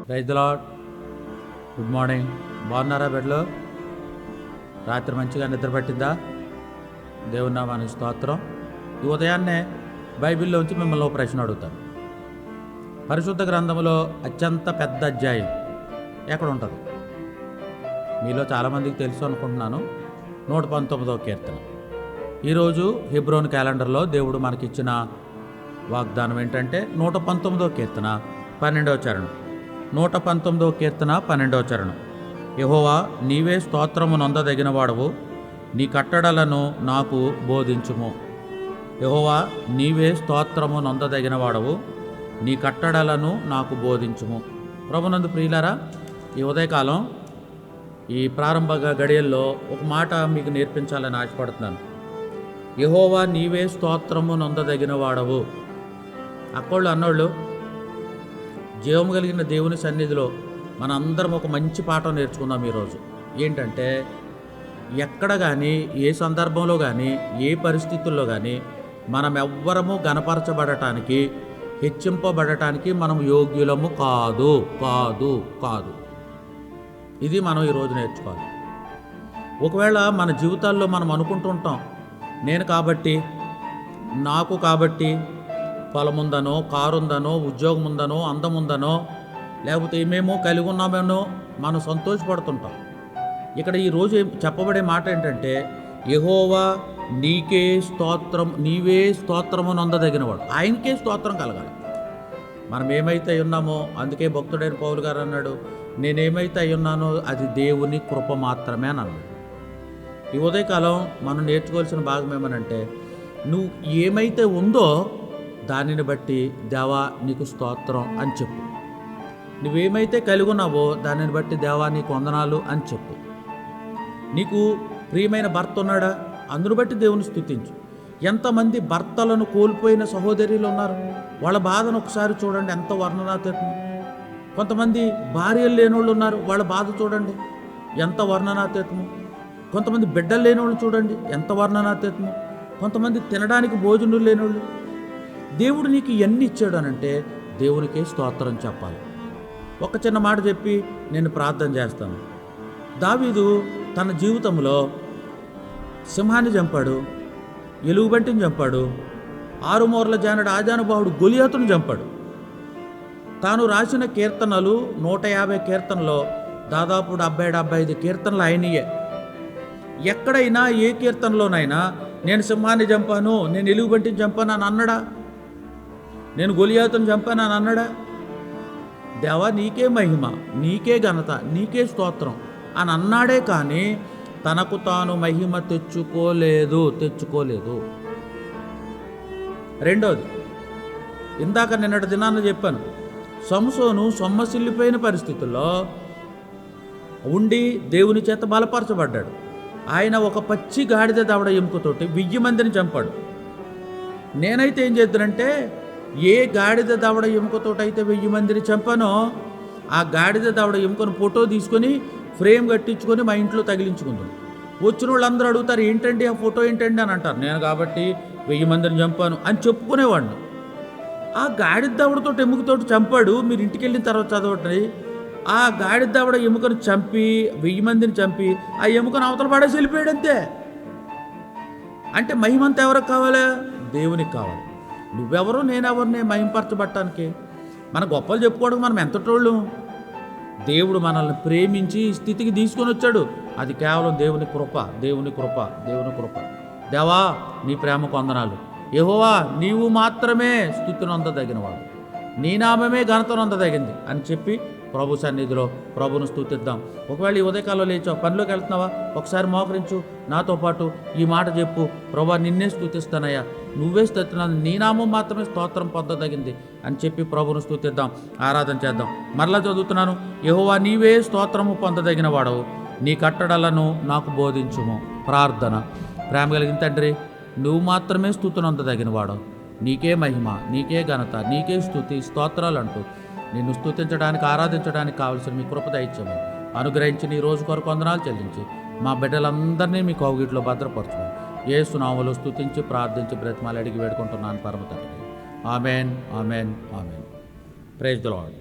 Praise the lord. Good morning. బాగున్నారా బెడ్లో? రాత్రి మంచిగా నిద్ర పట్టిందా? దేవుని నామానికి స్తోత్రం. ఈ ఉదయాన్నే బైబిల్లోంచి మిమ్మల్ని ఒక ప్రశ్న అడుగుతాను. పరిశుద్ధ గ్రంథంలో అత్యంత పెద్ద అధ్యాయం ఎక్కడ ఉంటుంది? మీలో చాలామందికి తెలుసు అనుకుంటున్నాను. 119వ కీర్తన. ఈరోజు హెబ్రోన్ క్యాలెండర్లో దేవుడు మనకిచ్చిన వాగ్దానం ఏంటంటే 119వ కీర్తన 12వ చరణం. 119వ కీర్తన 12వ చరణం. యెహోవా, నీవే స్తోత్రము నొందదగిన వాడవు, నీ కట్టడలను నాకు బోధించుము. యెహోవా, నీవే స్తోత్రము నొందదగిన వాడవు, నీ కట్టడలను నాకు బోధించుము. ప్రభునందు ప్రియులారా, ఈ ఉదయకాలం ఈ ప్రారంభ గడియల్లో ఒక మాట మీకు నేర్పించాలని ఆశపడుతున్నాను. యెహోవా, నీవే స్తోత్రము నొందదగిన వాడవు. అక్కోళ్ళు అన్నోళ్ళు, జీవము కలిగిన దేవుని సన్నిధిలో మనందరం ఒక మంచి పాఠం నేర్చుకుందాం ఈరోజు. ఏంటంటే, ఎక్కడ కానీ, ఏ సందర్భంలో కానీ, ఏ పరిస్థితుల్లో కానీ మనం ఎవ్వరము గణపరచబడటానికి, హెచ్చింపబడటానికి మనం యోగ్యులము కాదు కాదు కాదు. ఇది మనం ఈరోజు నేర్చుకోవాలి. ఒకవేళ మన జీవితాల్లో మనం అనుకుంటుంటాం, నేను కాబట్టి, నాకు కాబట్టి, పొలం ఉందనో, కారు ఉందనో, ఉద్యోగం ఉందనో, అందం ఉందనో, లేకపోతే ఏమేమో కలిగి ఉన్నామేనో మనం సంతోషపడుతుంటాం. ఇక్కడ ఈరోజు చెప్పబడే మాట ఏంటంటే, యెహోవా, నీకే స్తోత్రం, నీవే స్తోత్రము నొందదగినవాడు. ఆయనకే స్తోత్రం కలగాలి. మనం ఏమైతే ఉన్నామో, అందుకే భక్తుడైన పౌలు గారు అన్నాడు, నేనేమైతే అయ్యున్నానో అది దేవుని కృప మాత్రమే అని అన్నాడు. ఈ ఉదయకాలం మనం నేర్చుకోవాల్సిన భాగం ఏమనంటే, నువ్వు ఏమైతే ఉందో దానిని బట్టి దేవా నీకు స్తోత్రం అని చెప్పు. నువ్వేమైతే కలిగి ఉన్నావో దానిని బట్టి దేవా నీకు వందనాలు అని చెప్పు. నీకు ప్రియమైన భర్త ఉన్నాడా? అందును బట్టి దేవుని స్తుతించు. ఎంతమంది భర్తలను కోల్పోయిన సహోదరులు ఉన్నారు? వాళ్ళ బాధను ఒకసారి చూడండి, ఎంత వర్ణనాతీతం. కొంతమంది భార్యలు లేనోళ్ళు ఉన్నారు, వాళ్ళ బాధ చూడండి, ఎంత వర్ణనాతీతము. కొంతమంది బిడ్డలు లేనోళ్ళు చూడండి, ఎంత వర్ణనాతీతము. కొంతమంది తినడానికి భోజనం లేనోళ్ళు. దేవుడు నీకు ఎన్ని ఇచ్చాడు అనంటే దేవునికే స్తోత్రం చెప్పాలి. ఒక చిన్న మాట చెప్పి నేను ప్రార్థన చేస్తాను. దావీదు తన జీవితంలో సింహాన్ని చంపాడు, ఎలుగుబంటిని చంపాడు, 6 మూరల జానడు ఆజానుబాహుడు గొలియాతును చంపాడు. తాను రాసిన కీర్తనలు 150 కీర్తనలో దాదాపు 70-75 కీర్తనలు ఆయనయే. ఎక్కడైనా ఏ కీర్తనలోనైనా నేను సింహాన్ని చంపాను, నేను ఎలుగుబంటిని చంపాను అని అన్నడా? నేను గొలియాతును చంపాను అని అన్నడా? దేవా, నీకే మహిమ, నీకే ఘనత, నీకే స్తోత్రం అని అన్నాడే కానీ తనకు తాను మహిమ తెచ్చుకోలేదు. రెండోది, ఇందాక నిన్నటి దినాన్ని చెప్పాను, సంసోను సొమ్మసిల్లిపోయిన పరిస్థితుల్లో ఉండి దేవుని చేత బలపరచబడ్డాడు. ఆయన ఒక పచ్చి గాడిద దవడ ఎముకతోటి 1000 మందిని చంపాడు. నేనైతే ఏం చేద్దానంటే, ఏ గాడిద దవడ ఎముకతోటైతే 1000 మందిని చంపానో ఆ గాడిద దవడ ఎముకను ఫోటో తీసుకొని ఫ్రేమ్ కట్టించుకొని మా ఇంట్లో తగిలించుకుందాం. వచ్చిన వాళ్ళందరూ అడుగుతారు, ఏంటండి ఆ ఫోటో ఏంటండి అని అంటారు. నేను కాబట్టి 1000 మందిని చంపాను అని చెప్పుకునేవాడిని. ఆ గాడిద దవడతో ఎముకతోటి చంపాడు. మీరు ఇంటికి వెళ్ళిన తర్వాత చదవండి. ఆ గాడిద దవడ ఎముకను చంపి 1000 మందిని చంపి ఆ ఎముకను అవతల పడేసి వెళ్ళిపోయాడు అంతే. అంటే మహిమంతా ఎవరికి కావాలి? దేవునికి కావాలి. నువ్వెవరో నేనెవరిని మహింపరచబట్టడానికి? మన గొప్పలు చెప్పుకోవడానికి మనం ఎంతటోళ్ళు? దేవుడు మనల్ని ప్రేమించి ఈ స్థితికి తీసుకొని వచ్చాడు. అది కేవలం దేవుని కృప. దేవా, నీ ప్రేమకు వందనాలు. యెహోవా, నీవు మాత్రమే స్తుతి నొందదగినవాడు, నీ నామమే ఘనత నొందదగింది అని చెప్పి ప్రభు సన్నిధిలో ప్రభును స్తుతిద్దాం. ఒకవేళ ఈ ఉదయకాలంలో లేచావు, పనిలోకి వెళ్తున్నావా, ఒకసారి మోకరించు, నాతో పాటు ఈ మాట చెప్పు, ప్రభా నిన్నే స్తుతిస్తానయ్యా, నువ్వే స్తుతిస్తున్నాను, నీ నామం మాత్రమే స్తోత్రం పొందదగింది అని చెప్పి ప్రభును స్తుతిద్దాం, ఆరాధన చేద్దాం. మరలా చదువుతున్నాను. యెహోవా, నీవే స్తోత్రము పొందదగిన వాడవు, నీ కట్టడలను నాకు బోధించుము. ప్రార్థన. ప్రేమ కలిగిన తండ్రి, నువ్వు మాత్రమే స్తుతి నొందదగిన వాడవు, నీకే మహిమ, నీకే ఘనత, నీకే స్తుతి స్తోత్రాలు అంటూ నిన్ను స్తుతించడానికి, ఆరాధించడానికి కావలసిన మీ కృప దయచేయమని అనుగ్రహించి నీ రోజు కొరకు వందనాలు చెల్లించి మా బిడ్డలందరినీ మీ కౌగిట్లో భద్రపరచమని యేసు నామములో స్తుతించి ప్రార్థించి బ్రతిమాలి అడిగి వేడుకుంటున్నాను పరమ తండ్రి. ఆమెన్. Praise the lord.